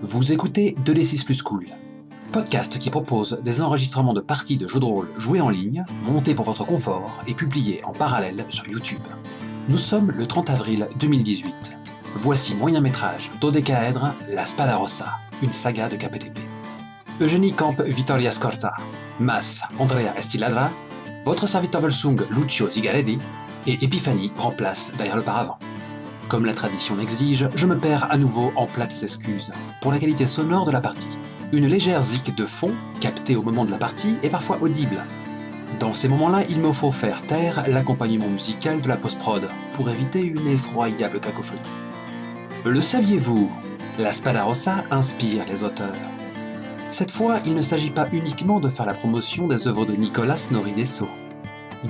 Vous écoutez 2D6 Plus Cool, podcast qui propose des enregistrements de parties de jeux de rôle joués en ligne, montés pour votre confort et publiés en parallèle sur YouTube. Nous sommes le 30 avril 2018. Voici moyen-métrage dodécaèdre La Spada Rossa, une saga de KPTP. Eugénie campe Vittoria Scorta, Mas Andrea Estiladra, votre serviteur Volsung Lucio Zigarelli et Epiphanie prend place derrière le paravent. Comme la tradition l'exige, je me perds à nouveau en plates excuses pour la qualité sonore de la partie. Une légère zik de fond, captée au moment de la partie, est parfois audible. Dans ces moments-là, il me faut faire taire l'accompagnement musical de la post-prod pour éviter une effroyable cacophonie. Le saviez-vous ? La Spada Rossa inspire les auteurs. Cette fois, il ne s'agit pas uniquement de faire la promotion des œuvres de Nicolas Noridesso,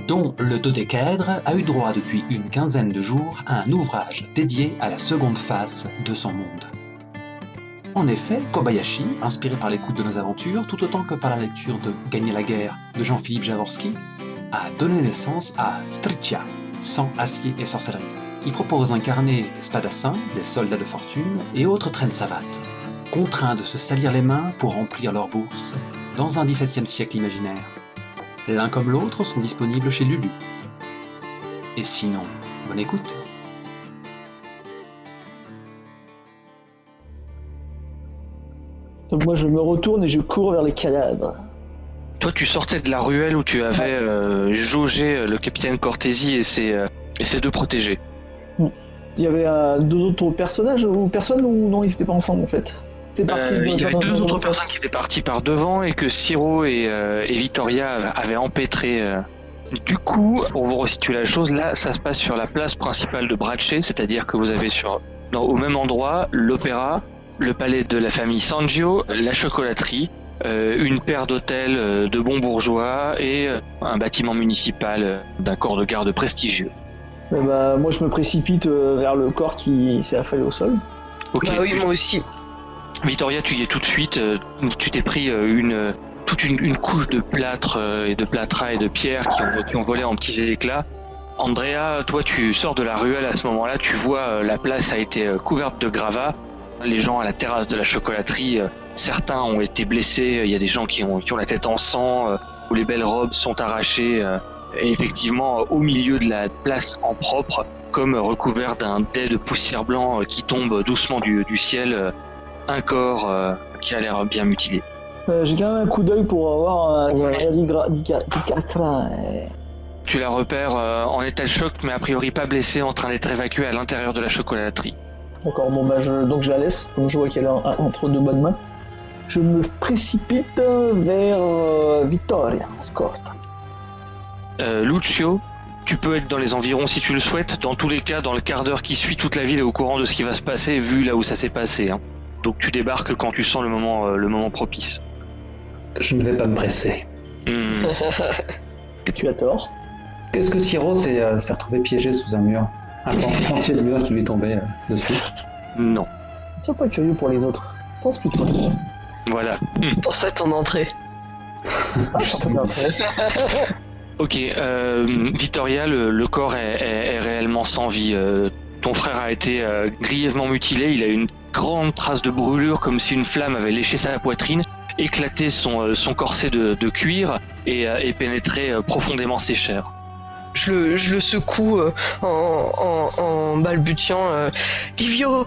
dont le dodécaèdre a eu droit depuis une quinzaine de jours à un ouvrage dédié à la seconde face de son monde. En effet, Kobayashi, inspiré par l'écoute de nos aventures, tout autant que par la lecture de Gagner la guerre de Jean-Philippe Jaworski, a donné naissance à Strycia, sang, acier et sorcellerie, qui propose d'incarner des spadassins, des soldats de fortune et autres traînes savates, contraints de se salir les mains pour remplir leurs bourses dans un XVIIe siècle imaginaire. L'un comme l'autre sont disponibles chez Lulu. Et sinon, bonne écoute. Donc moi je me retourne et je cours vers les cadavres. Toi, tu sortais de la ruelle où tu avais jaugé le capitaine Cortési et ses deux protégés. Il y avait deux autres personnages ou personnes ou non, ils étaient pas ensemble en fait. Il y avait deux autres personnes qui étaient parties par devant et que Siro et Vittoria avaient empêtré. Du coup, pour vous resituer la chose, là, ça se passe sur la place principale de Brace, c'est-à-dire que vous avez au même endroit l'opéra, le palais de la famille Sangio, la chocolaterie, une paire d'hôtels de bons bourgeois et un bâtiment municipal d'un corps de garde prestigieux. Moi je me précipite vers le corps qui s'est affalé au sol. Ok. Bah oui, moi aussi. Vittoria, tu y es tout de suite, tu t'es pris toute une couche de plâtre et de plâtras et de pierres qui ont volé en petits éclats. Andrea, toi tu sors de la ruelle à ce moment-là, tu vois la place a été couverte de gravats. Les gens à la terrasse de la chocolaterie, certains ont été blessés, il y a des gens qui ont la tête en sang, où les belles robes sont arrachées. Et effectivement, au milieu de la place en propre, comme recouvert d'un dais de poussière blanc qui tombe doucement du ciel, un corps qui a l'air bien mutilé. J'ai quand même un coup d'œil pour avoir Tu la repères en état de choc, mais a priori pas blessée, en train d'être évacuée à l'intérieur de la chocolaterie. D'accord, donc je la laisse, comme je vois qu'elle est entre deux bonnes mains. Je me précipite vers Vittoria Scorta. Lucio, tu peux être dans les environs si tu le souhaites. Dans tous les cas, dans le quart d'heure qui suit, toute la ville est au courant de ce qui va se passer, vu là où ça s'est passé. Hein. Donc tu débarques quand tu sens le moment propice. Je ne vais pas me presser. Tu as tort. Est-ce que Siro s'est retrouvé piégé sous un mur? Un pan entier de mur qui lui tombait dessus? Non. Sois pas curieux pour les autres. Pense plutôt. Voilà. Pense à ton entrée. Ok, Vittoria, le corps est réellement sans vie. Ton frère a été grièvement mutilé, il a une grande trace de brûlure comme si une flamme avait léché sa poitrine, éclaté son corset de cuir et pénétré profondément ses chairs. Je le secoue en balbutiant. Livio,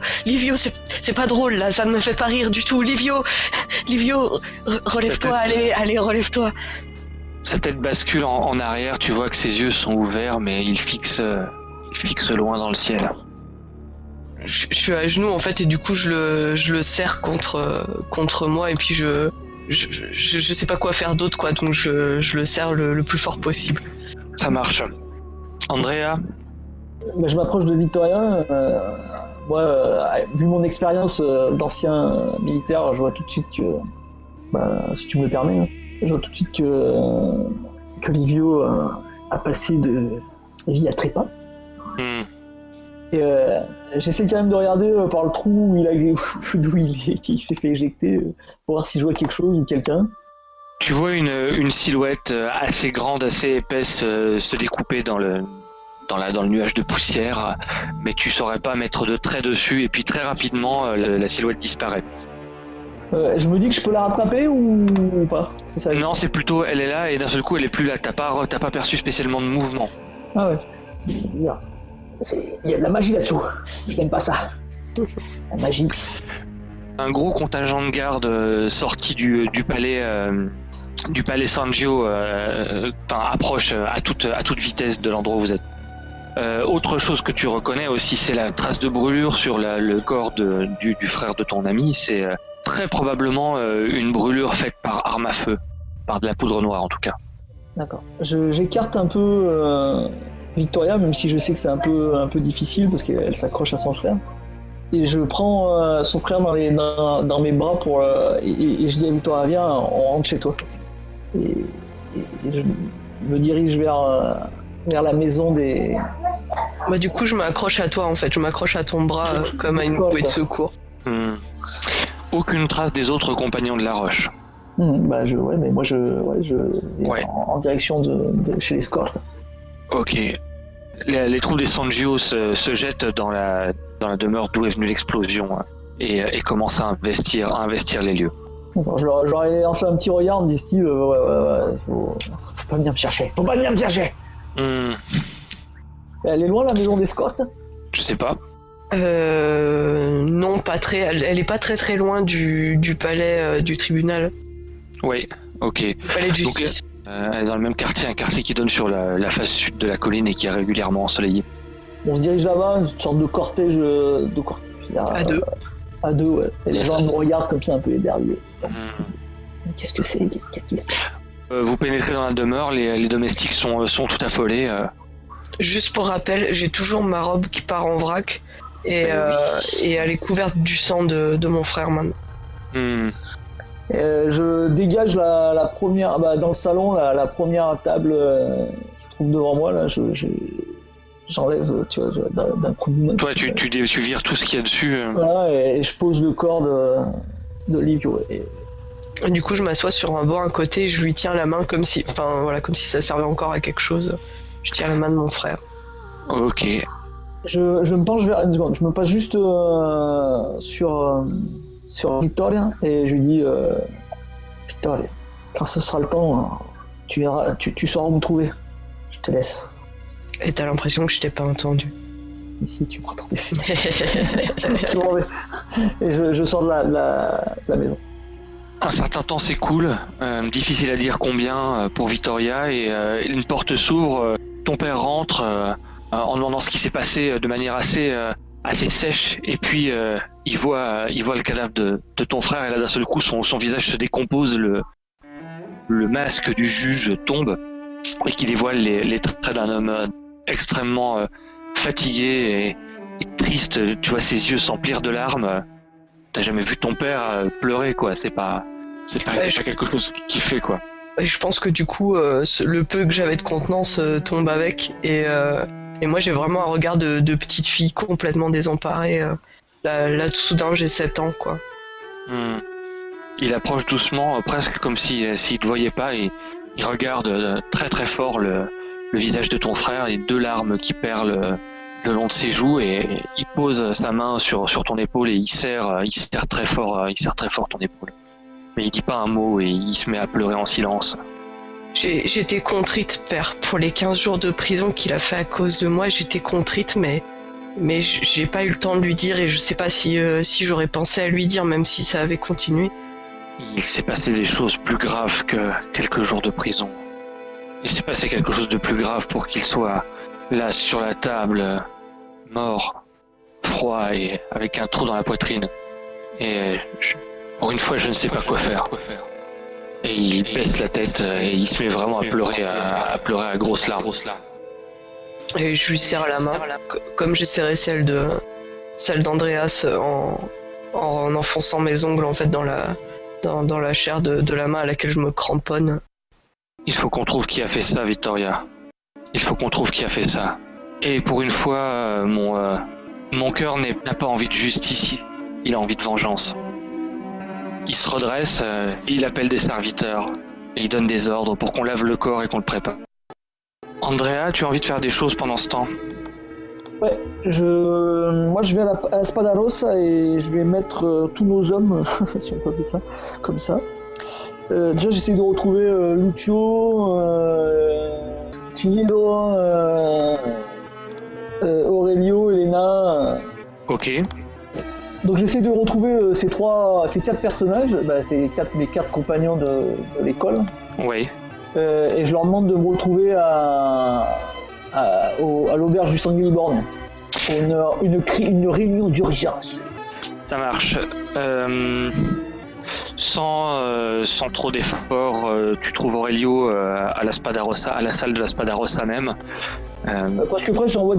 c'est pas drôle là, ça ne me fait pas rire du tout. Livio, relève-toi, allez, relève-toi. Sa tête bascule en arrière, tu vois que ses yeux sont ouverts, mais il fixe loin dans le ciel. Je suis à genoux en fait et du coup je le serre contre moi et puis je sais pas quoi faire d'autre quoi, donc je le serre le plus fort possible. Ça marche. Andrea? Je m'approche de Vittoria. Vu mon expérience d'ancien militaire, je vois tout de suite que, si tu me le permets, je vois tout de suite que Livio a passé de vie à trépas. Et j'essaie quand même de regarder par le trou d'où il s'est fait éjecter pour voir si je vois quelque chose ou quelqu'un. Tu vois une silhouette assez grande, assez épaisse se découper dans le nuage de poussière, mais tu saurais pas mettre de trait dessus et puis très rapidement la silhouette disparaît. Je me dis que je peux la rattraper ou pas? C'est ça. Non, c'est plutôt, elle est là et d'un seul coup, elle est plus là. T'as pas perçu spécialement de mouvement. Ah ouais. Bizarre. Il y a de la magie là-dessous. Je n'aime pas ça. La magie. Un gros contingent de garde sorti du palais Sangio approche à toute vitesse de l'endroit où vous êtes. Autre chose que tu reconnais aussi, c'est la trace de brûlure sur le corps du frère de ton ami. C'est très probablement une brûlure faite par arme à feu, par de la poudre noire en tout cas. D'accord. J'écarte un peu Victoria, même si je sais que c'est un peu difficile parce qu'elle s'accroche à son frère. Et je prends son frère dans mes bras et je dis à Victoria, viens, on rentre chez toi. Et je me dirige vers la maison des... Bah du coup je m'accroche à toi en fait, je m'accroche à ton bras comme à une bouée de secours. Aucune trace des autres compagnons de la roche. Mais moi je Ouais. en direction de chez les Scorch. Ok. Les troupes des Sangio se jettent dans la demeure d'où est venue l'explosion et commencent à investir les lieux. Bon, je leur ai lancé un petit regard, me disent-ils, faut pas venir me chercher. Elle est loin la maison des Scorch? Je sais pas. Non, pas très. Elle est pas très très loin du palais du tribunal. Oui, ok. Du palais de justice. Elle est dans le même quartier, un quartier qui donne sur la face sud de la colline et qui est régulièrement ensoleillé. On se dirige là-bas, une sorte de cortège À deux. À deux, ouais. Et les gens nous regardent comme ça un peu éberlués. Qu'est-ce que c'est? Qu'est-ce qui se passe? Vous pénétrez dans la demeure, les domestiques sont tout affolés. Juste pour rappel, j'ai toujours ma robe qui part en vrac et elle est couverte du sang de mon frère maintenant. Je dégage la première, dans le salon, la première table qui se trouve devant moi, là, j'enlève, tu vois, d'un coup de main. Toi, tu vires tout ce qu'il y a dessus. Voilà, et je pose le corps de Livio. Et du coup, je m'assois sur un banc à côté et je lui tiens la main comme si ça servait encore à quelque chose. Je tiens la main de mon frère. Ok. Je me penche vers une seconde, je me passe juste sur Victoria et je lui dis Victoria, quand ce sera le temps, tu sauras où me trouver. Je te laisse. Et t'as l'impression que je t'ai pas entendu. Ici, tu m'as entendu. Et je sors de la maison. Un certain temps s'écoule, difficile à dire combien pour Victoria, et une porte s'ouvre. Ton père rentre en demandant ce qui s'est passé de manière assez sèche, et puis il voit le cadavre de ton frère, et là d'un seul coup son visage se décompose, le masque du juge tombe, et qui dévoile les traits d'un homme extrêmement fatigué et triste. Tu vois ses yeux s'emplir de larmes. T'as jamais vu ton père pleurer, quoi. C'est pas quelque chose qui fait, quoi. Je pense que du coup, le peu que j'avais de contenance tombe avec, et moi j'ai vraiment un regard de petite fille complètement désemparée. Là soudain j'ai 7 ans, quoi. Il approche doucement, presque comme s'il te voyait pas, et il regarde très très fort le visage de ton frère, et 2 larmes qui perlent le long de ses joues, et il pose sa main sur ton épaule et il serre très fort ton épaule. Mais il dit pas un mot et il se met à pleurer en silence. J'étais contrite, père, pour les 15 jours de prison qu'il a fait à cause de moi. J'étais contrite, mais j'ai pas eu le temps de lui dire, et je sais pas si j'aurais pensé à lui dire, même si ça avait continué. Il s'est passé des choses plus graves que quelques jours de prison. Il s'est passé quelque chose de plus grave pour qu'il soit là sur la table, mort, froid et avec un trou dans la poitrine. Et pour une fois, je ne sais pas quoi faire. Et il baisse la tête et il se met vraiment à pleurer à grosses larmes. Et je lui serre la main, comme j'ai serré celle d'Andreas en enfonçant mes ongles en fait dans la chair de la main à laquelle je me cramponne. Il faut qu'on trouve qui a fait ça, Victoria. Il faut qu'on trouve qui a fait ça. Et pour une fois, mon cœur n'a pas envie de justice, il a envie de vengeance. Il se redresse, il appelle des serviteurs, et il donne des ordres pour qu'on lave le corps et qu'on le prépare. Andrea, tu as envie de faire des choses pendant ce temps? Ouais, moi je vais à la Spadarossa et je vais mettre tous nos hommes, si on peut appeler ça, comme ça. Déjà j'essaie de retrouver Lucio, Tilo, Aurelio, Elena. Ok. Donc j'essaie de retrouver ces 4 personnages, mes 4 compagnons de l'école. Ouais. Et je leur demande de me retrouver à l'auberge du Sangliborn pour une réunion d'urgence. Ça marche. Sans trop d'efforts, tu trouves Aurelio à la Spadarossa, à la salle de la Spadarossa même. Parce que après j'envoie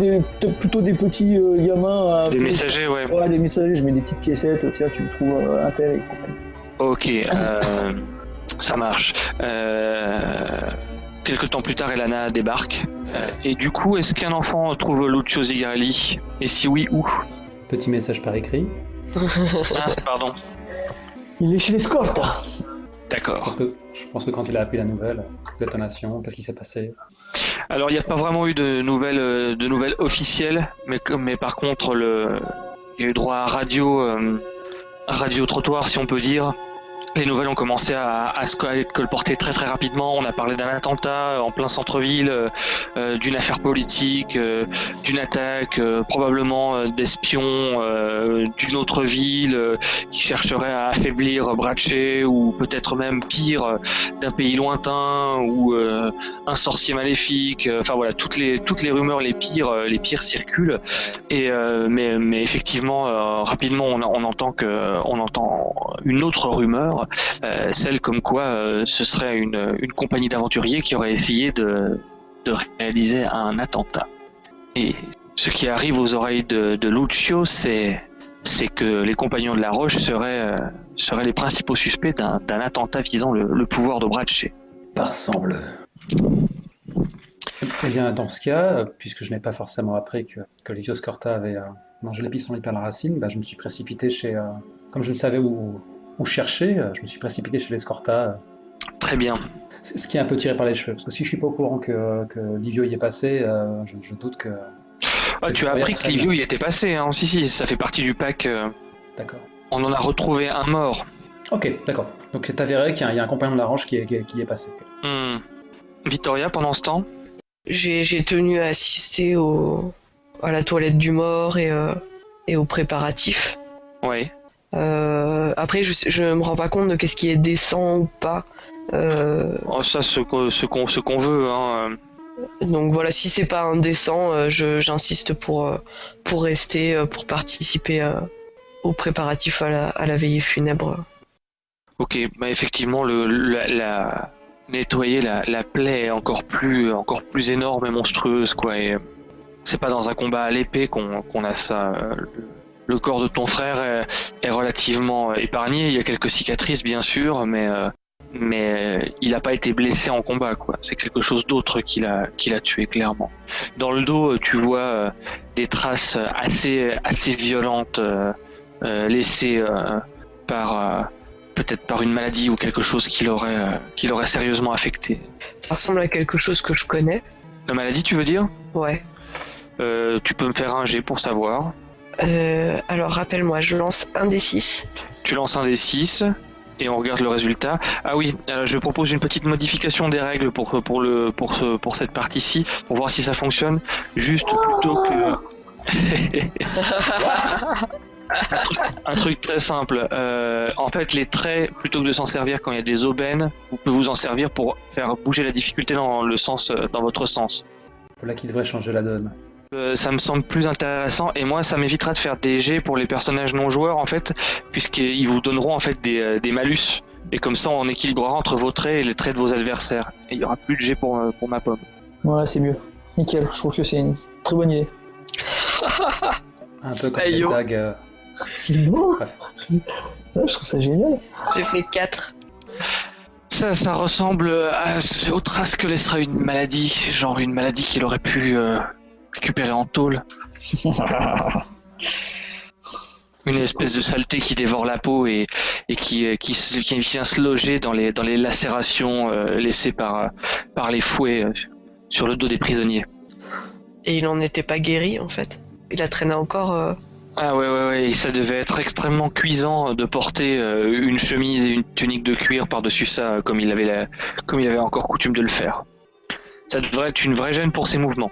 plutôt des petits gamins. Des messagers, ouais. Ouais, des messagers, je mets des petites piécettes, tiens, tu me trouves un tel et compagnie. Ok, ça marche. Quelque temps plus tard, Elana débarque. Et du coup, est-ce qu'un enfant trouve Lucio Zigarelli? Et si oui, où? Petit message par écrit. Ah, pardon. Il est chez les Scorta. D'accord. Je pense que quand il a appris la nouvelle, détonation, qu'est-ce qui s'est passé? Alors, il n'y a pas vraiment eu de nouvelles officielles, mais par contre, il y a eu droit à radio trottoir, si on peut dire. Les nouvelles ont commencé à se colporter très très rapidement. On a parlé d'un attentat en plein centre-ville, d'une affaire politique, d'une attaque, probablement d'espions d'une autre ville qui chercherait à affaiblir Braché, ou peut-être même pire, d'un pays lointain, ou un sorcier maléfique. Enfin voilà, toutes les rumeurs les pires circulent. Et mais effectivement, rapidement, on entend une autre rumeur. Celle comme quoi ce serait une compagnie d'aventuriers qui aurait essayé de réaliser un attentat. Et ce qui arrive aux oreilles de Lucio, c'est que les compagnons de la Roche seraient les principaux suspects d'un attentat visant le pouvoir de Braché. Parsemble. Eh bien, dans ce cas, puisque je n'ai pas forcément appris que Livio Scorta avait mangé les pissenlits par la racine, je me suis précipité chez... comme je ne savais où chercher, je me suis précipité chez les Scorta. Très bien. Ce qui est un peu tiré par les cheveux, parce que si je suis pas au courant que Livio y est passé, je doute que... Ah, tu as appris que Livio y était passé, hein. Si, ça fait partie du pack. D'accord. On en a retrouvé un mort. Ok, d'accord. Donc c'est avéré qu'il y a un compagnon de la Roche qui y est passé. Victoria, pendant ce temps? J'ai tenu à assister à la toilette du mort et aux préparatifs. Ouais. Après, je me rends pas compte de qu'est-ce qui est décent ou pas. Ça, ce qu'on veut, hein. Donc voilà, si c'est pas indécent, j'insiste pour rester, pour participer aux préparatifs à la veillée funèbre. Ok, effectivement, nettoyer la plaie est encore plus énorme et monstrueuse, quoi. Et c'est pas dans un combat à l'épée qu'on a ça. Le corps de ton frère est relativement épargné. Il y a quelques cicatrices, bien sûr, mais il n'a pas été blessé en combat, quoi. C'est quelque chose d'autre qui l'a tué, clairement. Dans le dos, tu vois des traces assez violentes laissées peut-être par une maladie ou quelque chose qui l'aurait sérieusement affecté. Ça ressemble à quelque chose que je connais. La maladie, tu veux dire? Ouais. Tu peux me faire un jet pour savoir. Alors rappelle-moi, je lance un des 6. Tu lances un des 6 et on regarde le résultat. Ah oui, alors je propose une petite modification des règles pour cette partie-ci, pour voir si ça fonctionne. Juste plutôt que... un truc très simple. En fait, les traits, plutôt que de s'en servir quand il y a des aubaines, vous pouvez vous en servir pour faire bouger la difficulté dans votre sens. Voilà qui devrait changer la donne. Ça me semble plus intéressant, et moi ça m'évitera de faire des jets pour les personnages non joueurs, en fait, puisqu'ils vous donneront en fait des malus, et comme ça on équilibrera entre vos traits et les traits de vos adversaires, et il n'y aura plus de jets pour ma pomme. Ouais, c'est mieux. Nickel, je trouve que c'est une très bonne idée. Un peu comme les tags. Non. Je trouve ça génial. J'ai fait 4. Ça ressemble aux traces que laisserait une maladie, genre une maladie qu'il aurait pu récupérer en tôle. Une espèce de saleté qui dévore la peau et qui vient se loger dans les lacérations laissées par les fouets sur le dos des prisonniers. Et il en était pas guéri, en fait? Il a traîné encore. Ah ouais, et ça devait être extrêmement cuisant de porter une chemise et une tunique de cuir par-dessus ça, comme il avait encore coutume de le faire. Ça devrait être une vraie gêne pour ses mouvements.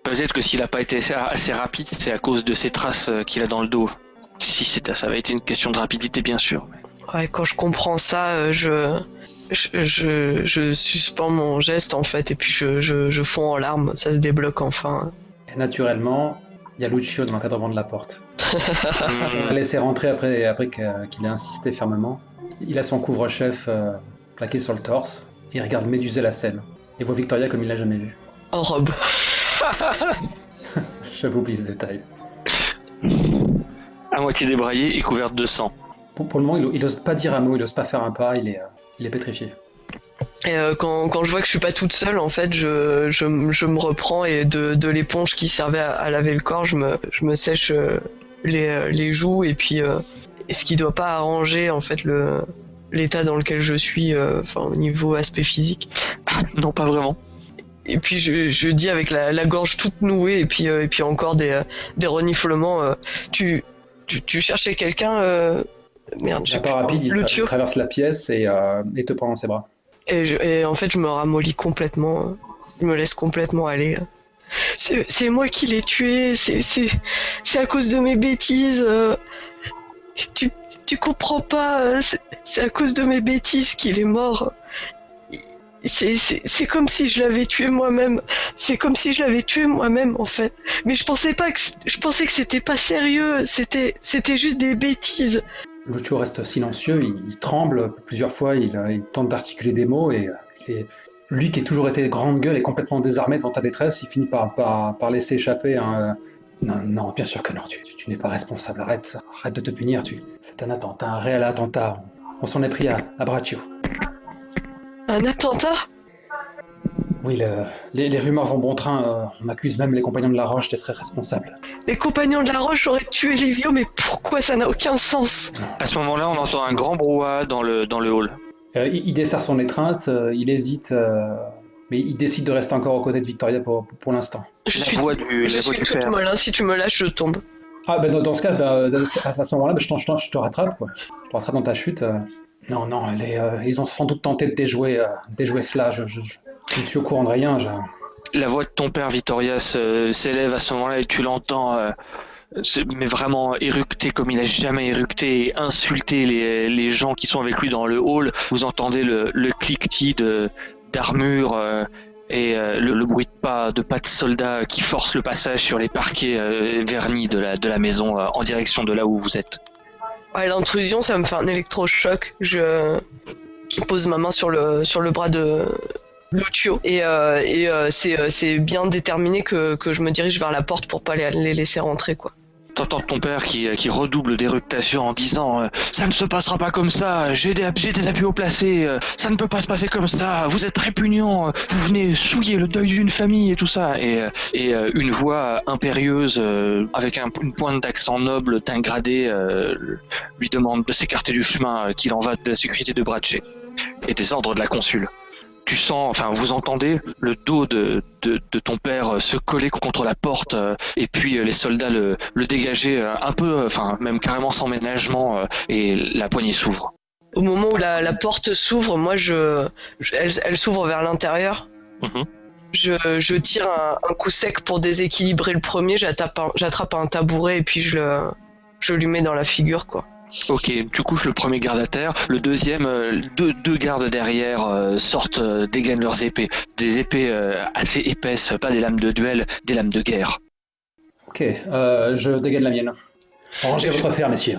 Peut-être que s'il n'a pas été assez rapide, c'est à cause de ces traces qu'il a dans le dos. Si ça avait été une question de rapidité, bien sûr. Ouais, quand je comprends ça, je suspends mon geste en fait, et puis je fonds en larmes, ça se débloque enfin. Et naturellement, il y a Lucio dans l'encadrement de la porte. On l'a laissé rentrer après qu'il ait insisté fermement. Il a son couvre-chef plaqué sur le torse, et il regarde méduser la scène. Et voit Victoria comme il l'a jamais vue. En robe. Je vous oublie ce détail. À moitié débraillée et couverte de sang. Pour le moment, il n'ose pas dire un mot, il n'ose pas faire un pas, il est pétrifié. Et quand je vois que je suis pas toute seule, en fait, je me reprends et de l'éponge qui servait à laver le corps, je me sèche les joues, et puis ce qui doit pas arranger en fait l'état dans lequel je suis, au niveau aspect physique. Non, pas vraiment. Et puis je dis avec la gorge toute nouée, et puis encore des reniflements. Tu cherchais quelqu'un Merde, Il n'est pas rapide, il traverse la pièce et te prend dans ses bras. Et en fait, je me ramollis complètement. Je me laisse complètement aller. C'est moi qui l'ai tué. C'est à cause de mes bêtises. Tu comprends pas. C'est à cause de mes bêtises qu'il est mort. C'est comme si je l'avais tué moi-même. C'est comme si je l'avais tué moi-même, en fait. Mais je pensais que c'était pas sérieux. C'était juste des bêtises. Lucio reste silencieux, il tremble plusieurs fois, il tente d'articuler des mots, et lui qui a toujours été grande gueule et complètement désarmé devant ta détresse, il finit par laisser échapper un... Non, bien sûr que non, tu n'es pas responsable, arrête de te punir, c'est un attentat, un réel attentat, on s'en est pris à Braccio. Un attentat ? Oui, les rumeurs vont bon train, on accuse même les compagnons de la Roche d'être responsables. Les compagnons de la Roche auraient tué Livio, mais pourquoi? Ça n'a aucun sens. À ce moment-là, on entend un grand brouhaha dans le hall. Il desserre son étreinte, il hésite, mais il décide de rester encore aux côtés de Victoria pour l'instant. Je suis toute molle, si tu me lâches, je tombe. Ah, ben dans ce cas, à ce moment-là, je te rattrape, quoi. Je te rattrape dans ta chute. Non, ils ont sans doute tenté de déjouer cela, je ne suis au courant de rien. La voix de ton père, Victoria, s'élève à ce moment-là, et tu l'entends, mais vraiment éructer comme il n'a jamais éructé, et insulter les gens qui sont avec lui dans le hall. Vous entendez le cliquetis d'armure et le bruit de pas de soldats qui forcent le passage sur les parquets vernis de la maison en direction de là où vous êtes. Ouais, l'intrusion, ça me fait un électrochoc. Je pose ma main sur le bras de Lucio, et c'est bien déterminé que je me dirige vers la porte pour pas les laisser rentrer, quoi. T'entends ton père qui redouble d'éructation en disant ça ne se passera pas comme ça, j'ai des appuis haut placés, ça ne peut pas se passer comme ça, vous êtes répugnant, vous venez souiller le deuil d'une famille et tout ça. Et une voix impérieuse avec une pointe d'accent noble d'un gradé lui demande de s'écarter du chemin, qu'il en va de la sécurité de Braccio et des ordres de la consule. Tu sens, vous entendez le dos de ton père se coller contre la porte, et puis les soldats le dégager un peu, même carrément sans ménagement, et la poignée s'ouvre. Au moment où la porte s'ouvre, moi elle s'ouvre vers l'intérieur. Mm-hmm. Je tire un coup sec pour déséquilibrer le premier, j'attrape un tabouret et puis je lui mets dans la figure, quoi. Ok, tu couches le premier garde à terre, le deuxième, deux gardes derrière sortent, dégainent leurs épées. Des épées assez épaisses, pas des lames de duel, des lames de guerre. Ok, je dégaine la mienne. Rangez votre fer, messieurs.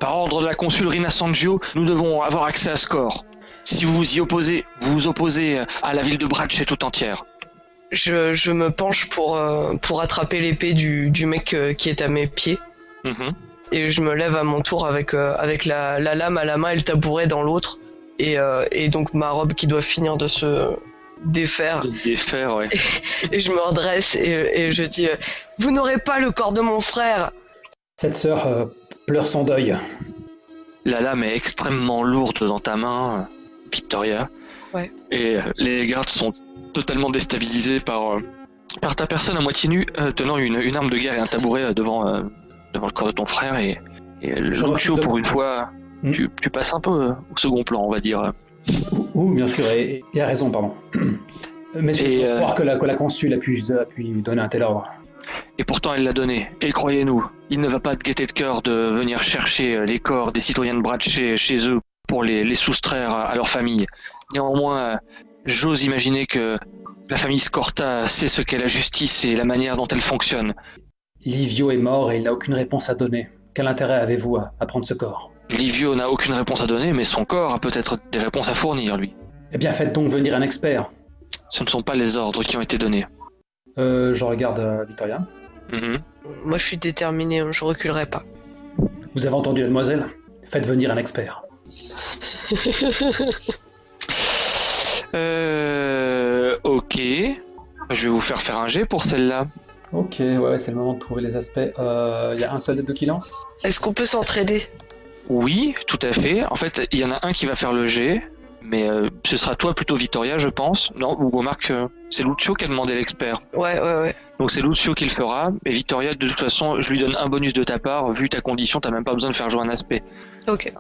Par ordre de la consul Rina Sangio, nous devons avoir accès à ce corps. Si vous vous y opposez, vous vous opposez à la ville de Braccio tout entière. Je me penche pour attraper l'épée du mec qui est à mes pieds. Mm-hmm. Et je me lève à mon tour avec la lame à la main et le tabouret dans l'autre. Et donc ma robe qui doit finir de se défaire. Ouais. Et je me redresse et je dis vous n'aurez pas le corps de mon frère. Cette sœur pleure son deuil. La lame est extrêmement lourde dans ta main, Victoria. Ouais. Et les gardes sont totalement déstabilisés par par ta personne à moitié nue, tenant une arme de guerre et un tabouret devant le corps de ton frère, et Lucio, pour une fois, tu passes un peu au second plan, on va dire. Oui, bien sûr, et a raison, pardon. Mais je pense croire que la consul a pu donner un tel ordre. Et pourtant elle l'a donné. Et croyez-nous, il ne va pas te guetter de cœur de venir chercher les corps des citoyens de Bratché chez eux pour les soustraire à leur famille. Néanmoins, j'ose imaginer que la famille Scorta sait ce qu'est la justice et la manière dont elle fonctionne. Livio est mort et il n'a aucune réponse à donner. Quel intérêt avez-vous à prendre ce corps? Livio n'a aucune réponse à donner, mais son corps a peut-être des réponses à fournir, lui. Eh bien, faites donc venir un expert. Ce ne sont pas les ordres qui ont été donnés. Je regarde Victoria. Moi, je suis déterminé, je reculerai pas. Vous avez entendu, mademoiselle? Faites venir un expert. Ok. Je vais vous faire un jet pour celle-là. Ok, ouais, c'est le moment de trouver les aspects. Il y a un seul des deux qui lance? Est-ce qu'on peut s'entraider? Oui, tout à fait. En fait, il y en a un qui va faire le jet, mais ce sera toi plutôt, Victoria, je pense. Non, ou remarque, c'est Lucio qui a demandé l'expert. Ouais. Donc c'est Lucio qui le fera, et Victoria, de toute façon, je lui donne un bonus de ta part. Vu ta condition, t'as même pas besoin de faire jouer un aspect. Ok.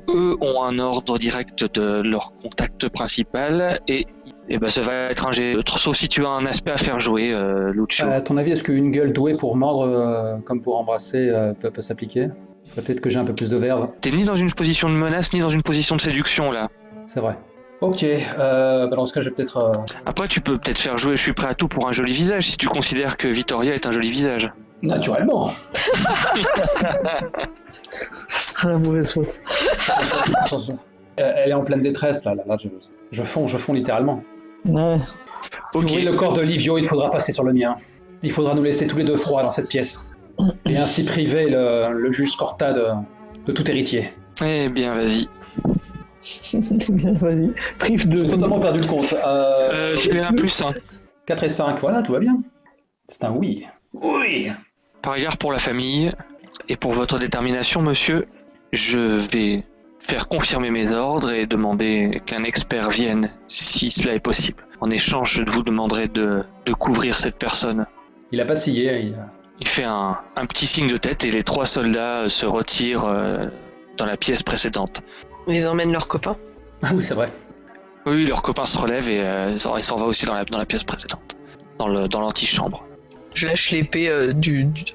Eux ont un ordre direct de leur contact principal, et ben ça va être un jet neutre, sauf si tu as un aspect à faire jouer, Lucio. À ton avis, est-ce qu'une gueule douée pour mordre comme pour embrasser peut s'appliquer? Peut-être que j'ai un peu plus de verve. T'es ni dans une position de menace, ni dans une position de séduction, là. C'est vrai. Ok, dans ce cas, je vais peut-être... Après, tu peux peut-être faire jouer Je suis prêt à tout pour un joli visage, si tu considères que Victoria est un joli visage. Naturellement. Ce sera la mauvaise faute. Elle est en pleine détresse, là je fonds littéralement. Ouais. Si vous voulez le corps de Livio, il faudra passer sur le mien. Il faudra nous laisser tous les deux froids dans cette pièce. Et ainsi priver le juge Scorta de tout héritier. Eh bien, vas-y. Bien, vas-y. Prive de... J'ai totalement perdu le compte. Tu es un plus 1. 4 et 5, voilà, tout va bien. C'est un oui. Oui. Par égard pour la famille, et pour votre détermination, monsieur, je vais faire confirmer mes ordres et demander qu'un expert vienne, si cela est possible. En échange, je vous demanderai de couvrir cette personne. Il a pas scié, Il fait un petit signe de tête et les 3 soldats se retirent dans la pièce précédente. Ils emmènent leurs copains? Ah oui, c'est vrai. Oui, leur copain se relève et il s'en va aussi dans la pièce précédente, dans l'antichambre. Je lâche l'épée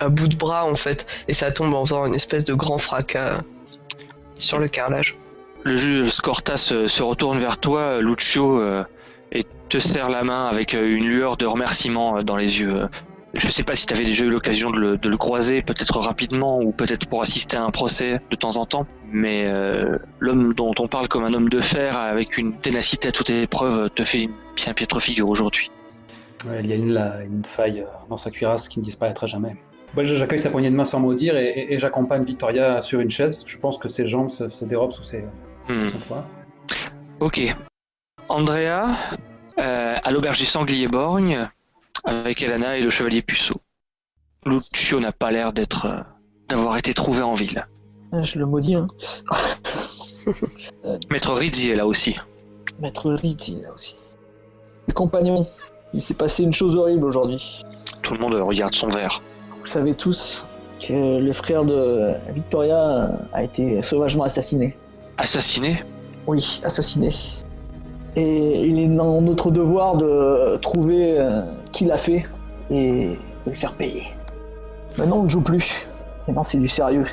à bout de bras en fait, et ça tombe en faisant une espèce de grand fracas sur le carrelage. Le juge Scorta se retourne vers toi, Lucio, et te serre la main avec une lueur de remerciement dans les yeux. Je sais pas si tu avais déjà eu l'occasion de le croiser, peut-être rapidement, ou peut-être pour assister à un procès de temps en temps, mais l'homme dont on parle comme un homme de fer, avec une ténacité à toute épreuve, te fait une bien piètre figure aujourd'hui. Ouais, il y a une faille dans sa cuirasse qui ne disparaîtra jamais. Moi, j'accueille sa poignée de main sans mot dire et j'accompagne Victoria sur une chaise, parce que je pense que ses jambes se dérobent sous son poids. Ok. Andrea, à l'auberge du Sanglier Borgne, avec Elana et le chevalier Puceau. Lucio n'a pas l'air d'avoir été trouvé en ville. Je le maudis, hein. Maître Rizzi est là aussi. Maître Rizzi est là aussi. Les compagnons, il s'est passé une chose horrible aujourd'hui. Tout le monde regarde son verre. Vous savez tous que le frère de Victoria a été sauvagement assassiné. Assassiné? Oui, assassiné. Et il est dans notre devoir de trouver qui l'a fait et de le faire payer. Maintenant, on ne joue plus. Maintenant, c'est du sérieux.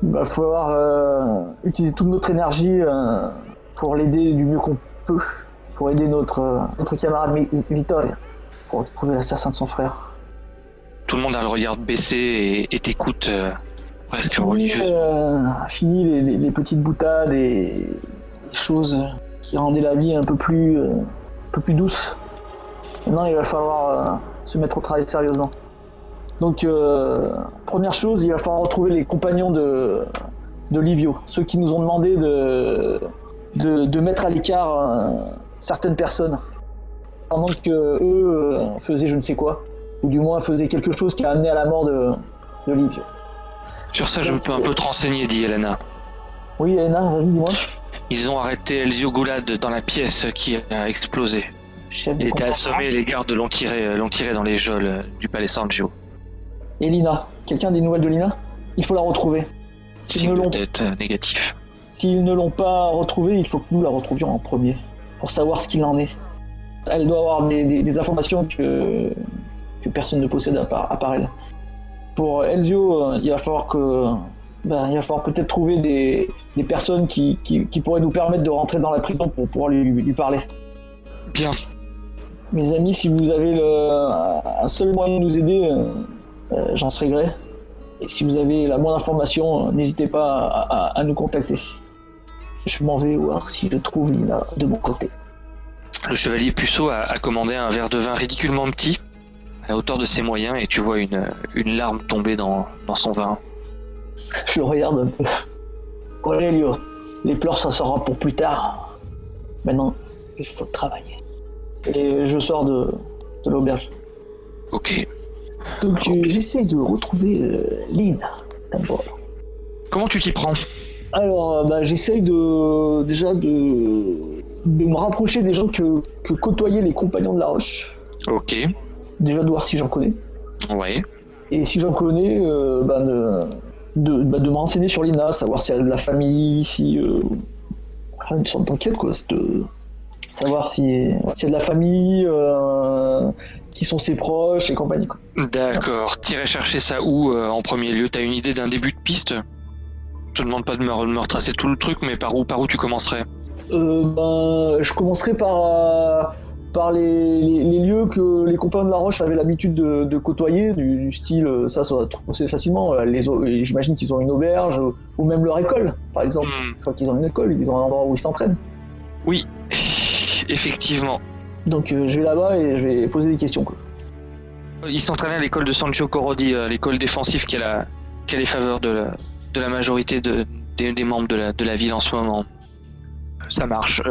Il va falloir utiliser toute notre énergie pour l'aider du mieux qu'on peut, pour aider notre camarade Victoria, pour retrouver l'assassin de son frère. Tout le monde a le regard baissé et t'écoute presque religieusement. Fini les petites boutades et les choses qui rendaient la vie un peu plus douce. Maintenant, il va falloir se mettre au travail sérieusement. Donc, première chose, il va falloir retrouver les compagnons de Livio, ceux qui nous ont demandé de mettre à l'écart certaines personnes, pendant que eux faisaient je ne sais quoi, ou du moins faisaient quelque chose qui a amené à la mort de Livio. Sur ça, je peux un peu te renseigner, dit Elena. Oui, Elena, vas-y, dis-moi. Ils ont arrêté Elzio Goulad dans la pièce qui a explosé. chef Il des était compagnons. assommé et les gardes l'ont tiré dans les geôles du palais Sanjo. Et Lina, quelqu'un a des nouvelles de Lina? Il faut la retrouver. Signe de tête négatif. S'ils ne l'ont pas retrouvée, il faut que nous la retrouvions en premier, pour savoir ce qu'il en est. Elle doit avoir des informations que personne ne possède à part elle. Pour Elzio, il va falloir peut-être trouver des personnes qui pourraient nous permettre de rentrer dans la prison pour pouvoir lui parler. Bien. Mes amis, si vous avez un seul moyen de nous aider, j'en serai gré. Et si vous avez la moindre information, n'hésitez pas à nous contacter. Je m'en vais voir si je trouve Lina de mon côté. Le chevalier Puceau a commandé un verre de vin ridiculement petit, à la hauteur de ses moyens, et tu vois une larme tomber dans son vin. Je le regarde un peu. Aurelio, les pleurs ça sera pour plus tard. Maintenant, il faut travailler. Et je sors de l'auberge. Ok. Donc j'essaie de retrouver Lina, d'abord. Comment tu t'y prends? Alors, j'essaye déjà de me rapprocher des gens que côtoyaient les compagnons de la Roche. Ok. Déjà de voir si j'en connais. Ouais. Et si j'en connais, de me renseigner sur Lina, savoir si elle a de la famille, si... une sorte d'enquête, quoi. C'est de savoir s'il y a de la famille, qui sont ses proches et compagnie, quoi. D'accord. T'irais chercher ça où en premier lieu? T'as une idée d'un début de piste? Je te demande pas de me retracer tout le truc, mais par où tu commencerais? Je commencerai par les lieux que les compagnons de la Roche avaient l'habitude de côtoyer, du style, ça va trouver facilement. J'imagine qu'ils ont une auberge, ou même leur école, par exemple. Je crois qu'ils ont une école, ils ont un endroit où ils s'entraînent. Oui, effectivement. Donc je vais là-bas et je vais poser des questions, quoi. Ils s'entraînaient à l'école de Sancho Corrodi, l'école défensive qui a les faveurs de la majorité des membres de la ville en ce moment. Ça marche.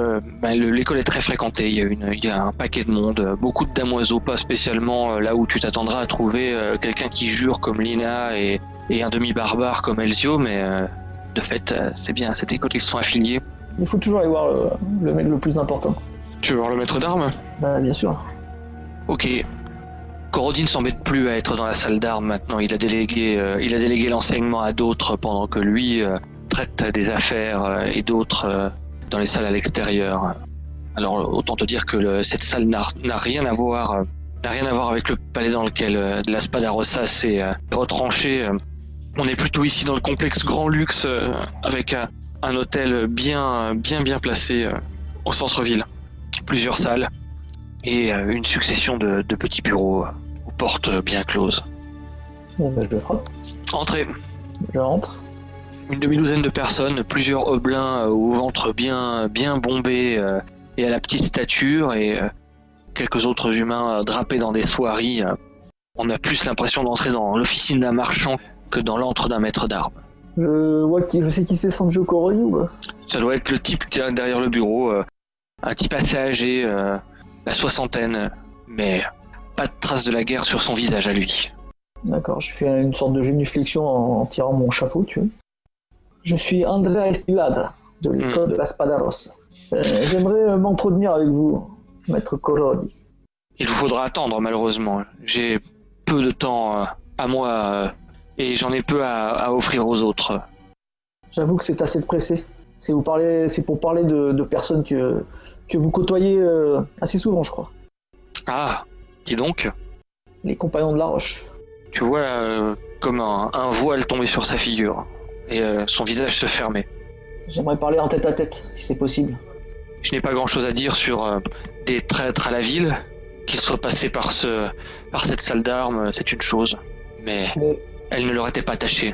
L'école est très fréquentée. Il y a un paquet de monde, beaucoup de damoiseaux, pas spécialement là où tu t'attendras à trouver quelqu'un qui jure comme Lina et un demi-barbare comme Elzio, mais de fait, c'est bien à cette école qu'ils sont affiliés. Il faut toujours aller voir le mec le plus important. Tu veux voir le maître d'armes? Bien sûr. Ok. Corrodi ne s'embête plus à être dans la salle d'armes maintenant. Il a délégué l'enseignement à d'autres pendant que lui traite des affaires et d'autres dans les salles à l'extérieur. Alors autant te dire que cette salle n'a rien à voir avec le palais dans lequel la Spadarossa s'est retranchée. On est plutôt ici dans le complexe grand luxe avec un hôtel bien placé au centre-ville. Plusieurs salles et une succession de petits bureaux aux portes bien closes. Je frappe. Entrez. Je rentre. Une demi-douzaine de personnes, plusieurs hobelins au ventre bien bombé et à la petite stature, et quelques autres humains drapés dans des soieries. On a plus l'impression d'entrer dans l'officine d'un marchand que dans l'antre d'un maître d'armes. Je sais qui c'est, Sanjo Corrodi ou pas? Ça doit être le type qui est derrière le bureau, un type assez âgé, la soixantaine, mais pas de trace de la guerre sur son visage à lui. D'accord, je fais une sorte de génuflexion en tirant mon chapeau, tu vois. Je suis Andrea Estilada, de l'école de la Spadarossa. J'aimerais m'entretenir avec vous, maître Corrodi. Il vous faudra attendre, malheureusement. J'ai peu de temps à moi et j'en ai peu à offrir aux autres. J'avoue que c'est assez pressé. C'est pour parler de personnes que vous côtoyez assez souvent, je crois. Ah, dis donc. Les compagnons de la Roche. Tu vois comme un voile tomber sur sa figure et son visage se fermer. J'aimerais parler en tête à tête, si c'est possible. Je n'ai pas grand-chose à dire sur des traîtres à la ville. Qu'ils soient passés par cette salle d'armes, c'est une chose. Mais elle ne leur était pas attachée.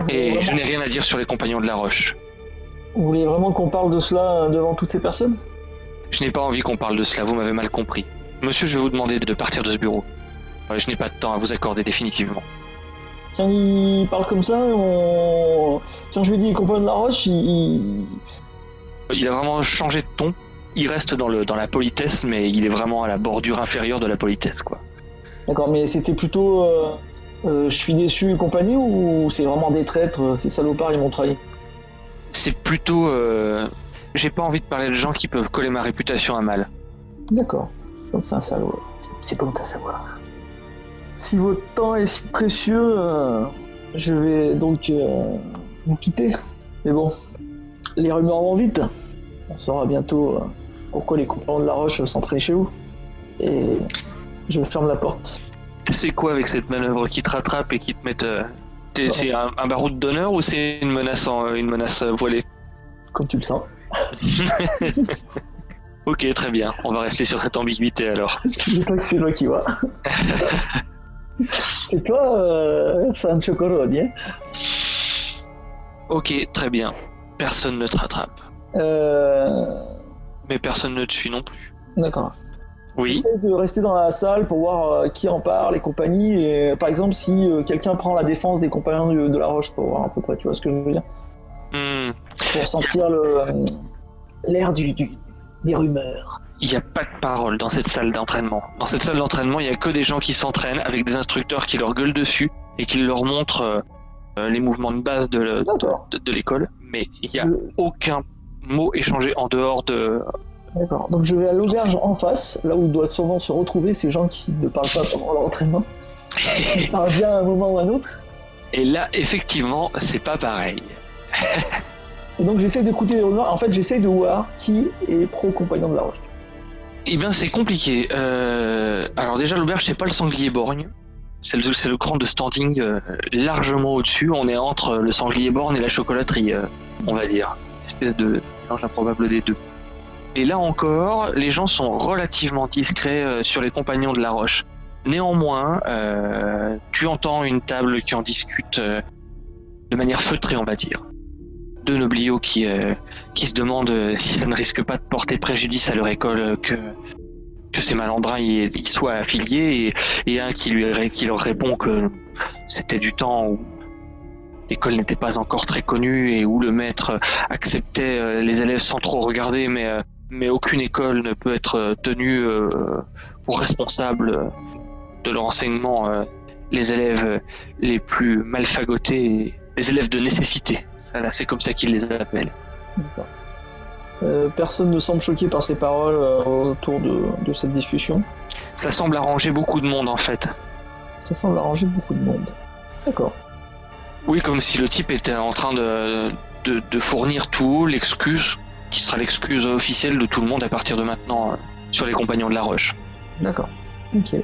Et je n'ai rien à dire sur les compagnons de la Roche. Vous voulez vraiment qu'on parle de cela devant toutes ces personnes? Je n'ai pas envie qu'on parle de cela, vous m'avez mal compris. Monsieur, je vais vous demander de partir de ce bureau. Je n'ai pas de temps à vous accorder définitivement. Tiens, il parle comme ça, Tiens, je lui dis, les compagnons de la Roche, Il a vraiment changé de ton. Il reste dans la politesse, mais il est vraiment à la bordure inférieure de la politesse, quoi. D'accord, mais c'était plutôt je suis déçu et compagnie, ou c'est vraiment des traîtres, ces salopards, ils m'ont trahi? C'est plutôt... j'ai pas envie de parler de gens qui peuvent coller ma réputation à mal. D'accord. Comme c'est un salaud. C'est bon à savoir. Si votre temps est si précieux, je vais donc vous quitter. Mais bon, les rumeurs vont vite. On saura bientôt pourquoi les compagnons de la Roche s'entraînent chez vous. Et je ferme la porte. C'est quoi avec cette manœuvre qui te rattrape et qui te met... C'est un baroud d'honneur ou c'est une menace voilée? Comme tu le sens. Ok, très bien. On va rester sur cette ambiguïté alors. C'est toi qui vois. C'est toi, Sancho Coroni, hein? Ok, très bien. Personne ne te rattrape. Mais personne ne te suit non plus. D'accord. Oui. J'essaie de rester dans la salle pour voir qui en parle et compagnie. Et, par exemple, si quelqu'un prend la défense des compagnons de la Roche, pour voir à peu près, tu vois ce que je veux dire. Pour sentir l'air des rumeurs. Il n'y a pas de parole dans cette salle d'entraînement. Dans cette salle d'entraînement, il n'y a que des gens qui s'entraînent avec des instructeurs qui leur gueulent dessus et qui leur montrent les mouvements de base de l'école. Mais il n'y a aucun mot échangé en dehors de... D'accord. Donc je vais à l'auberge en face, là où doivent souvent se retrouver ces gens qui ne parlent pas pendant leur entraînement. Ils parlent bien à un moment ou à un autre. Et là, effectivement, c'est pas pareil. Et donc j'essaie d'écouter les rumeurs. En fait, j'essaie de voir qui est pro-compagnon de la Roche. Eh bien, c'est compliqué. Alors déjà, l'auberge, c'est pas le sanglier borgne. C'est le cran de standing largement au-dessus. On est entre le sanglier borgne et la chocolaterie, on va dire. Une espèce de mélange improbable des deux. Et là encore, les gens sont relativement discrets sur les compagnons de la Roche. Néanmoins, tu entends une table qui en discute de manière feutrée, on va dire. Deux nobliaux qui se demandent si ça ne risque pas de porter préjudice à leur école que ces malandrins y soient affiliés, et un qui leur répond que c'était du temps où l'école n'était pas encore très connue et où le maître acceptait les élèves sans trop regarder, mais aucune école ne peut être tenue pour responsable de leur enseignement. Les élèves les plus malfagotés, les élèves de nécessité. Voilà, c'est comme ça qu'ils les appellent. D'accord. Personne ne semble choqué par ces paroles autour de cette discussion. Ça semble arranger beaucoup de monde en fait. Ça semble arranger beaucoup de monde. D'accord. Oui, comme si le type était en train de fournir tout haut l'excuse, qui sera l'excuse officielle de tout le monde à partir de maintenant sur les compagnons de la Roche. D'accord. Ok.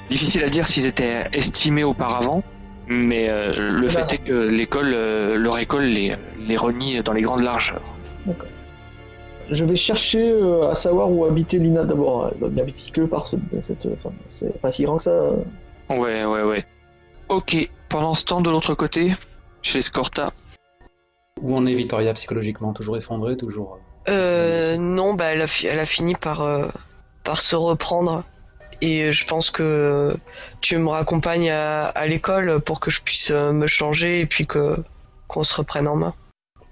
Difficile à dire s'ils étaient estimés auparavant, mais le fait est que leur école les renie dans les grandes largeurs. D'accord. Je vais chercher à savoir où habitait Lina d'abord. Elle doit bien habiter quelque part, cette femme. C'est pas si grand que ça. Ouais. Ok, pendant ce temps, de l'autre côté, chez Scorta. Où en est Vittoria psychologiquement? Toujours effondrée, toujours... Non, elle a fini par se reprendre. Et je pense que tu me raccompagnes à l'école pour que je puisse me changer et puis qu'on se reprenne en main.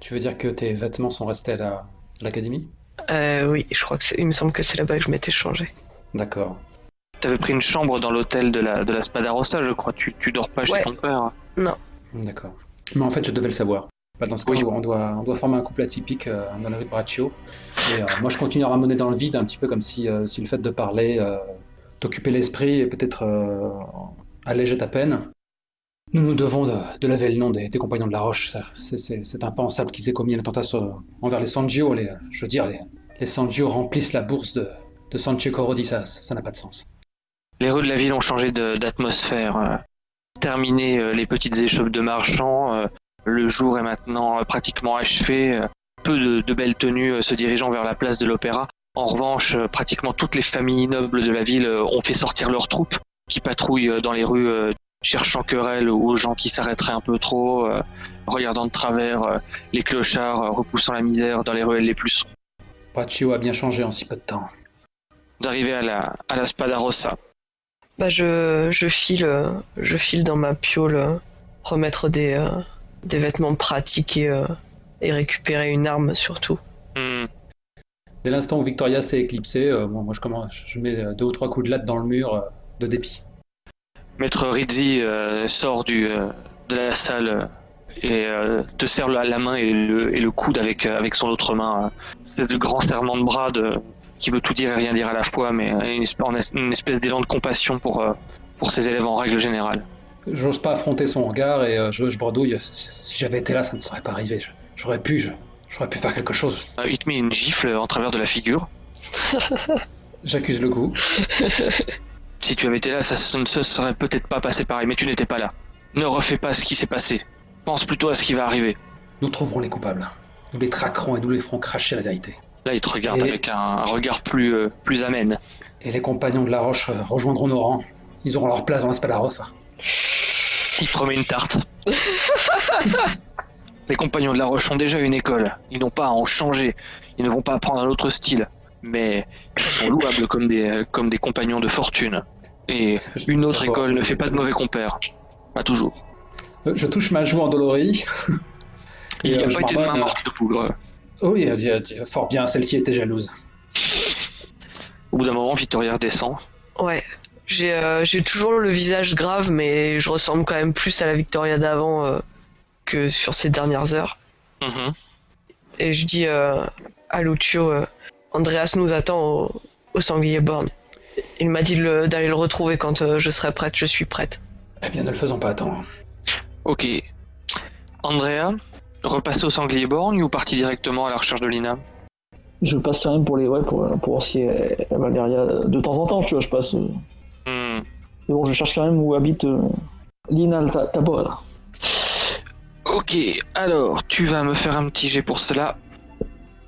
Tu veux dire que tes vêtements sont restés à l'académie? Oui, je crois il me semble que c'est là-bas que je m'étais changé. D'accord. T'avais pris une chambre dans l'hôtel de la Spadarossa, je crois. Tu dors pas chez ton père? Non. D'accord. Mais en fait, je devais le savoir. Dans ce cas, on doit former un couple atypique dans la rue de Braccio. Et moi, je continue à ramoner dans le vide, un petit peu comme si le fait de parler t'occupait l'esprit et peut-être allégeait ta peine. Nous devons de laver le nom des compagnons de la Roche. C'est impensable qu'ils aient commis un attentat envers les Sangio. Les Sangio remplissent la bourse de Sancho Corodi, ça n'a pas de sens. Les rues de la ville ont changé d'atmosphère. Terminé les petites échoppes de marchands, le jour est maintenant pratiquement achevé. Peu de belles tenues se dirigeant vers la place de l'Opéra. En revanche, pratiquement toutes les familles nobles de la ville ont fait sortir leurs troupes, qui patrouillent dans les rues cherchant querelle aux gens qui s'arrêteraient un peu trop, regardant de travers les clochards, repoussant la misère dans les ruelles les plus sombres. Braccio a bien changé en si peu de temps. D'arriver à la Spadarossa. Je file dans ma piole, remettre des vêtements pratiques et récupérer une arme surtout. Dès l'instant où Victoria s'est éclipsée, moi je mets 2 ou 3 coups de latte dans le mur de dépit. Maître Rizzi sort de la salle et te serre la main et le coude avec son autre main. Espèce de grand serrement de bras qui veut tout dire et rien dire à la fois, mais une espèce d'élan de compassion pour ses élèves en règle générale. J'ose pas affronter son regard et je bredouille. Si j'avais été là, ça ne serait pas arrivé. J'aurais pu faire quelque chose. Il te met une gifle en travers de la figure. J'accuse le coup. Si tu avais été là, ça ne se serait peut-être pas passé pareil, mais tu n'étais pas là. Ne refais pas ce qui s'est passé. Pense plutôt à ce qui va arriver. Nous trouverons les coupables. Nous les traquerons et nous les ferons cracher la vérité. Là, il te regarde avec un regard plus amène. Et les compagnons de la Roche rejoindront nos rangs. Ils auront leur place dans l'Espadarossa. Il te remet une tarte. Les compagnons de la Roche ont déjà une école. Ils n'ont pas à en changer. Ils ne vont pas apprendre un autre style. Mais ils sont louables comme des compagnons de fortune. Et une autre école ne fait pas de mauvais compères. Pas toujours. Je touche ma joue endolorie. Il n'y a pas été de main morte de Pougre. Oui, fort bien, celle-ci était jalouse. Au bout d'un moment, Victoria redescend. Ouais, j'ai toujours le visage grave, mais je ressemble quand même plus à la Victoria d'avant que sur ces dernières heures. Mm-hmm. Et je dis à Lucio, Andreas nous attend au sanglier borgne. Il m'a dit d'aller le retrouver quand je serai prête, je suis prête. Eh bien, ne le faisons pas attendre. Ok. Andrea, repassez au sanglier borgne ou parti directement à la recherche de Lina? Je passe quand même pour voir si elle va derrière. De temps en temps, tu vois, je passe. Mais bon, je cherche quand même où habite Lina Tabor, là. Ok, alors, tu vas me faire un petit jet pour cela.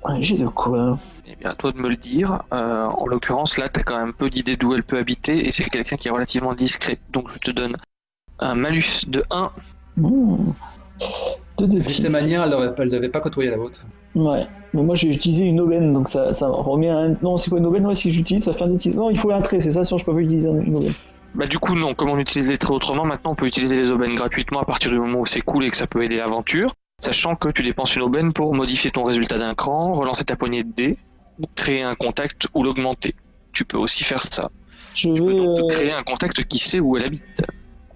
Ouais, j'ai de quoi. Eh bien, à toi de me le dire. En l'occurrence, là, t'as quand même peu d'idées d'où elle peut habiter, et c'est quelqu'un qui est relativement discret. Donc, je te donne un malus de 1. Vu ses manières, elle devait pas côtoyer la vôtre. Ouais, mais moi j'ai utilisé une aubaine, donc ça remet un... Non, c'est quoi une aubaine? Ouais, si j'utilise, ça fait un des... Non, il faut un trait, c'est ça, sinon je peux pas utiliser une aubaine. Bah du coup non, comme on utilise les traits autrement, maintenant on peut utiliser les aubaines gratuitement à partir du moment où c'est cool et que ça peut aider l'aventure, sachant que tu dépenses une aubaine pour modifier ton résultat d'un cran, relancer ta poignée de dés, créer un contact ou l'augmenter. Tu peux aussi faire ça. Tu peux donc créer un contact qui sait où elle habite.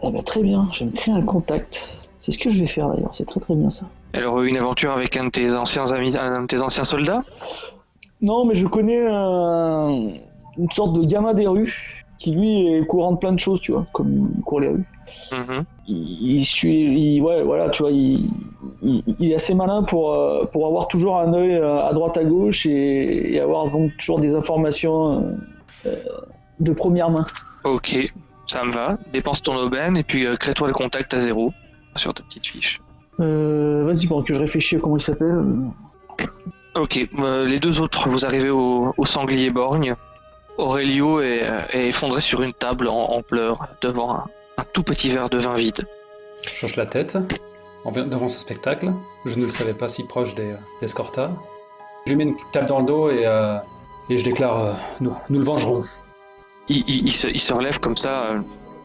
Eh ben, très bien, je vais me créer un contact. C'est ce que je vais faire d'ailleurs, c'est très très bien ça. Elle aurait eu une aventure avec un de tes anciens amis, un de tes anciens soldats? Non, mais je connais une sorte de gamin des rues qui lui est au courant de plein de choses, tu vois, comme il court les rues. Mm-hmm. Il est assez malin pour avoir toujours un œil à droite à gauche et avoir donc toujours des informations de première main. Ok, ça me va. Dépense ton aubaine et puis crée-toi le contact à 0 sur ta petite fiche. Vas-y, pendant que je réfléchis à comment il s'appelle. Ok, les deux autres, vous arrivez au sanglier borgne. Aurelio est effondré sur une table en pleurs devant un tout petit verre de vin vide. Je hoche la tête devant ce spectacle. Je ne le savais pas si proche des Scorta. Je lui mets une tape dans le dos et je déclare nous le vengerons. Il se relève comme ça,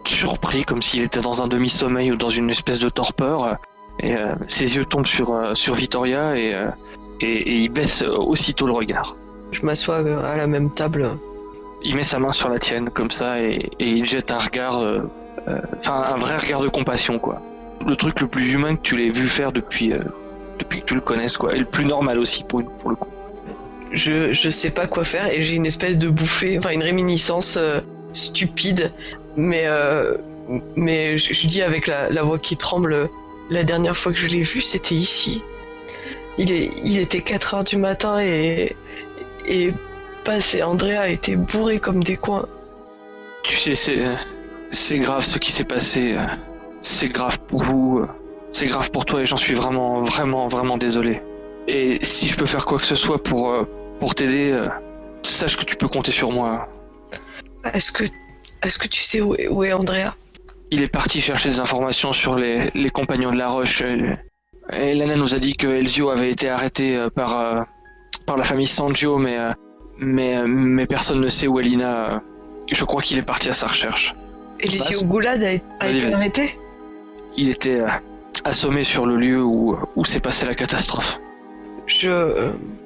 surpris, comme s'il était dans un demi-sommeil ou dans une espèce de torpeur. Et ses yeux tombent sur Vittoria et il baisse aussitôt le regard. Je m'assois à la même table. Il met sa main sur la tienne comme ça et il jette un regard, un vrai regard de compassion quoi. Le truc le plus humain que tu l'aies vu faire depuis que tu le connaisses quoi, et le plus normal aussi pour le coup. Je sais pas quoi faire et j'ai une espèce de bouffée, une réminiscence stupide, mais je dis avec la voix qui tremble, la dernière fois que je l'ai vu c'était ici. Il était 4h du matin et Paz et Andrea étaient bourrés comme des coins. Tu sais, c'est grave ce qui s'est passé. C'est grave pour vous. C'est grave pour toi et j'en suis vraiment, vraiment, vraiment désolé. Et si je peux faire quoi que ce soit pour t'aider, sache que tu peux compter sur moi. Est-ce que tu sais où est Andrea? Il est parti chercher des informations sur les compagnons de la Roche. Et Lana nous a dit que Elzio avait été arrêté par la famille Sangio, mais personne ne sait où est Lina. Je crois qu'il est parti à sa recherche. Elzio Goulad a été arrêté? Il était assommé sur le lieu où s'est passée la catastrophe. Si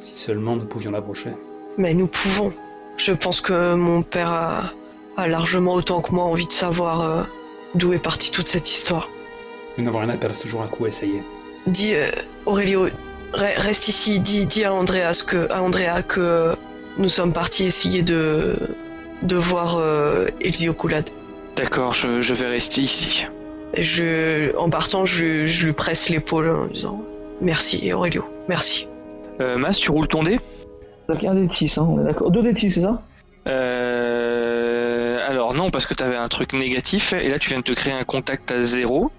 seulement nous pouvions l'approcher. Mais nous pouvons. Je pense que mon père a largement autant que moi envie de savoir d'où est partie toute cette histoire. Nous n'avons rien à perdre, c'est toujours un coup à essayer. Dis, Aurelio, reste ici, dis à Andrea que nous sommes partis essayer de voir Ezio Goulad. D'accord, je vais rester ici. En partant, je lui presse l'épaule en disant merci Aurelio, merci. Mas, tu roules ton dé? Donc un dé de 6, on est d'accord. 2 dés de 6, c'est ça? Alors non, parce que t'avais un truc négatif, et là tu viens de te créer un contact à 0.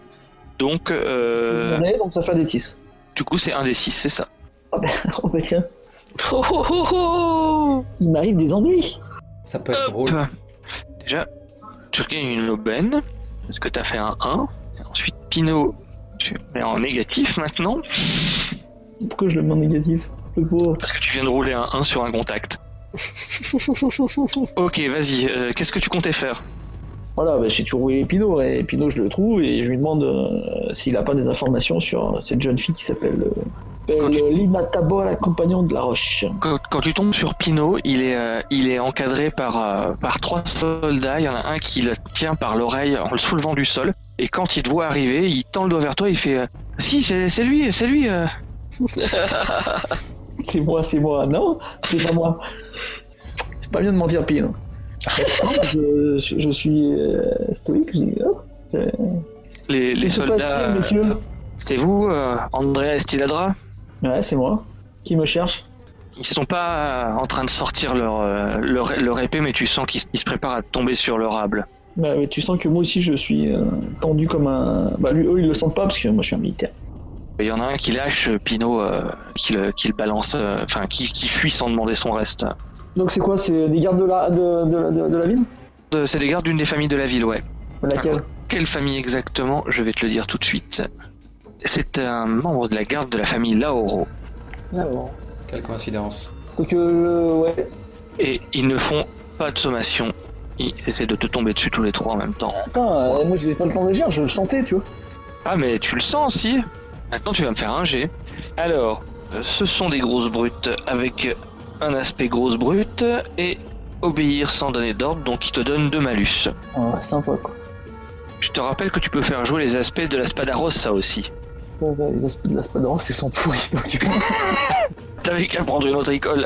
Donc, Donc ça fait un dé de 6. du coup c'est un des 6, c'est ça. Oh ben tiens, Oh oh oh oh. il m'arrive des ennuis. Ça peut être drôle. Déjà, tu gagnes une aubaine, parce que t'as fait un 1. Et ensuite, Pinot, tu mets en négatif maintenant, Pourquoi je le mets en négatif? Le pauvre. parce que tu viens de rouler un 1 sur un contact. Ok, vas-y, qu'est-ce que tu comptais faire? Voilà, bah, j'ai toujours roulé Pinot, et Pinot je le trouve, et je lui demande s'il a pas des informations sur cette jeune fille qui s'appelle Lina Tabor, la compagnon de la Roche. Quand tu tombes sur Pinot, il est encadré par 3 soldats. Il y en a un qui le tient par l'oreille en le soulevant du sol. Et quand il te voit arriver, il tend le doigt vers toi. Il fait si, c'est lui. C'est moi. Non, c'est pas moi. C'est pas bien de mentir, Pinot. Je suis stoïque, je dis Les que se passe-t-il, soldats. messieurs? C'est vous, Andrea Estiladra? Ouais, c'est moi. Qui me cherche? Ils sont pas en train de sortir leur épée, mais tu sens qu'ils se préparent à tomber sur leur able. Bah ouais, tu sens que moi aussi je suis tendu comme un... Bah lui, eux ils le sentent pas parce que moi je suis un militaire. Il y en a un qui lâche Pinot, qui le balance, enfin qui fuit sans demander son reste. Donc c'est quoi? C'est des gardes de la ville? C'est des gardes d'une des familles de la ville, ouais. Laquelle? Quelle famille exactement? Je vais te le dire tout de suite. C'est un membre de la garde de la famille Laoro. Ah bon. Quelle coïncidence. Donc ouais. Et ils ne font pas de sommation. Ils essaient de te tomber dessus tous les trois en même temps. Attends, moi j'avais pas le temps d'agir, je le sentais, tu vois. Ah mais tu le sens si. Maintenant tu vas me faire un jet. Alors, ce sont des grosses brutes avec un aspect grosse brute et obéir sans donner d'ordre, donc ils te donnent 2 malus. Ah ouais, sympa quoi. Je te rappelle que tu peux faire jouer les aspects de la spada rossa aussi. La Spador, ils sont pourris, donc T'avais qu'à prendre une autre école.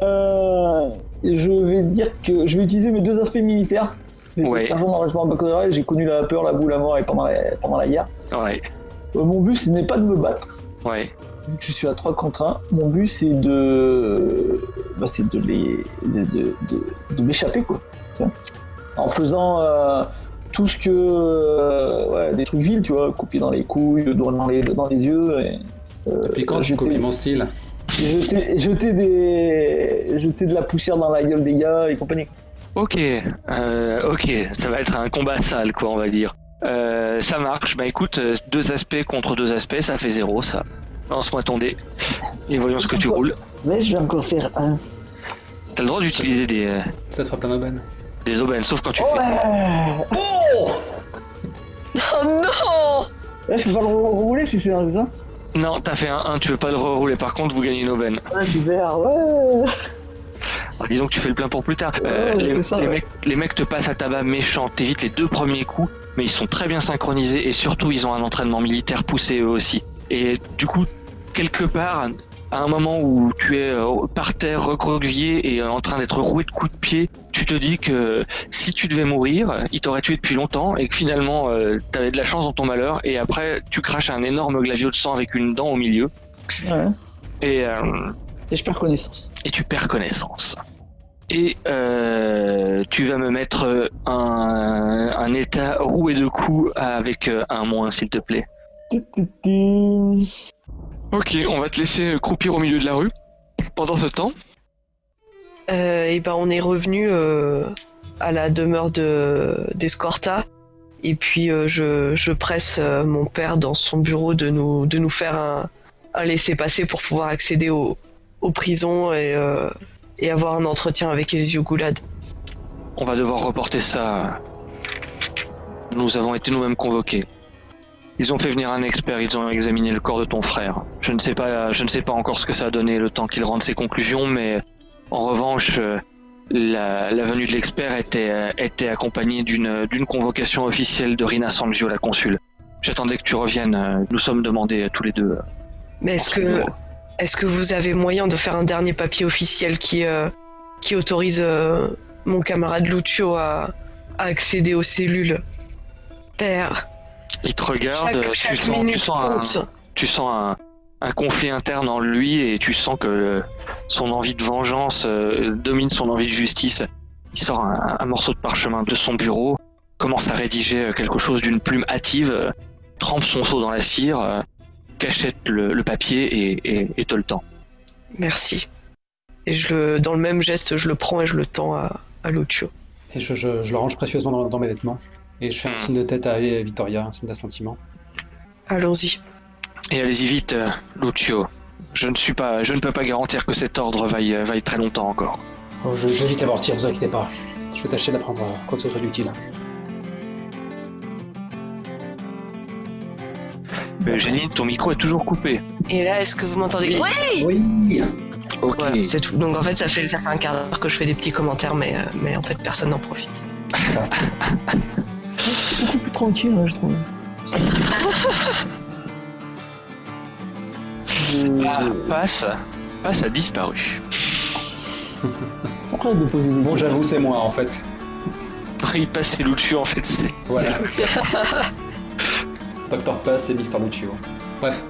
je vais dire que je vais utiliser mes 2 aspects militaires. Ouais. Sergent dans le régiment baccalauréat, j'ai connu la peur, la boue, la mort et pendant la guerre. Ouais, Mon but ce n'est pas de me battre. ouais. Vu que je suis à 3 contre 1, mon but c'est de m'échapper quoi. Tu vois, en faisant tout ce que des trucs vils, tu vois, couper dans les couilles, doigts dans les yeux et Piquant, tu copies mon style. jeter de la poussière dans la gueule des gars et compagnie. Ok, ça va être un combat sale quoi on va dire. Ça marche, bah écoute, 2 aspects contre 2 aspects, ça fait 0 ça. Lance-moi ton dé et voyons ce que tu roules. Mais je vais encore faire un. T'as le droit d'utiliser Ça se fera plein d'aubaines. des aubaines, sauf quand tu fais. Ouais. Oh non. Là je peux pas le rouler si c'est ça. Non, t'as fait un 1, tu veux pas le rerouler, par contre vous gagnez une aubaine. Ouais, super, ouais. Alors, disons que tu fais le plein pour plus tard. Ouais, c'est ça, ouais. Les mecs te passent à tabac méchant, t'évites les 2 premiers coups, mais ils sont très bien synchronisés et surtout ils ont un entraînement militaire poussé eux aussi. Et du coup, quelque part, à un moment où tu es par terre, recroquevillé et en train d'être roué de coups de pied, tu te dis que si tu devais mourir, ils t'auraient tué depuis longtemps et que finalement t'avais de la chance dans ton malheur et après tu craches un énorme glavio de sang avec une dent au milieu. Ouais. Et je perds connaissance. et tu perds connaissance. Et tu vas me mettre un état roué de coups avec un moins, s'il te plaît. Ok, on va te laisser croupir au milieu de la rue. Pendant ce temps, Et ben on est revenu à la demeure d'Escorta. Et puis je presse mon père dans son bureau de nous faire un laissez-passer pour pouvoir accéder aux prisons et avoir un entretien avec Ezio Goulad. on va devoir reporter ça. Nous avons été nous-mêmes convoqués. Ils ont fait venir un expert, ils ont examiné le corps de ton frère. Je ne sais pas encore ce que ça a donné le temps qu'il rende ses conclusions, mais en revanche, la venue de l'expert était accompagnée d'une convocation officielle de Rina Sangio, la consul. J'attendais que tu reviennes, nous sommes demandés tous les 2. Mais est-ce que vous avez moyen de faire un dernier papier officiel qui qui autorise mon camarade Lucio à accéder aux cellules. Père, Il te regarde, chaque minute compte. tu sens un conflit interne en lui et tu sens que son envie de vengeance domine son envie de justice. Il sort un morceau de parchemin de son bureau, commence à rédiger quelque chose d'une plume hâtive, trempe son seau dans la cire, cachette le papier et te le tend. Merci. Et dans le même geste, je le prends et je le tends à Lucio. Et je le range précieusement dans mes vêtements. Et je fais un signe de tête à Vittoria, un signe d'assentiment. Allons-y. Et allez-y vite, Lucio. Je ne peux pas garantir que cet ordre vaille très longtemps encore. Oh, je vais vite l'avortir, vous inquiétez pas. Je vais tâcher d'apprendre quoi que ce soit d'utile. Eugénie, ton micro est toujours coupé. Et là, est-ce que vous m'entendez? Oui. Oui. Ok. Voilà, c'est tout. Donc en fait, ça fait un quart d'heure que je fais des petits commentaires, mais en fait, personne n'en profite. C'est beaucoup plus tranquille, je trouve. Passe a disparu. Pourquoi déposer des Bon, questions j'avoue, c'est moi en fait. Il passe c'est Lucio en fait. Voilà. Dr. Pass et Mr. Lucio. Bref.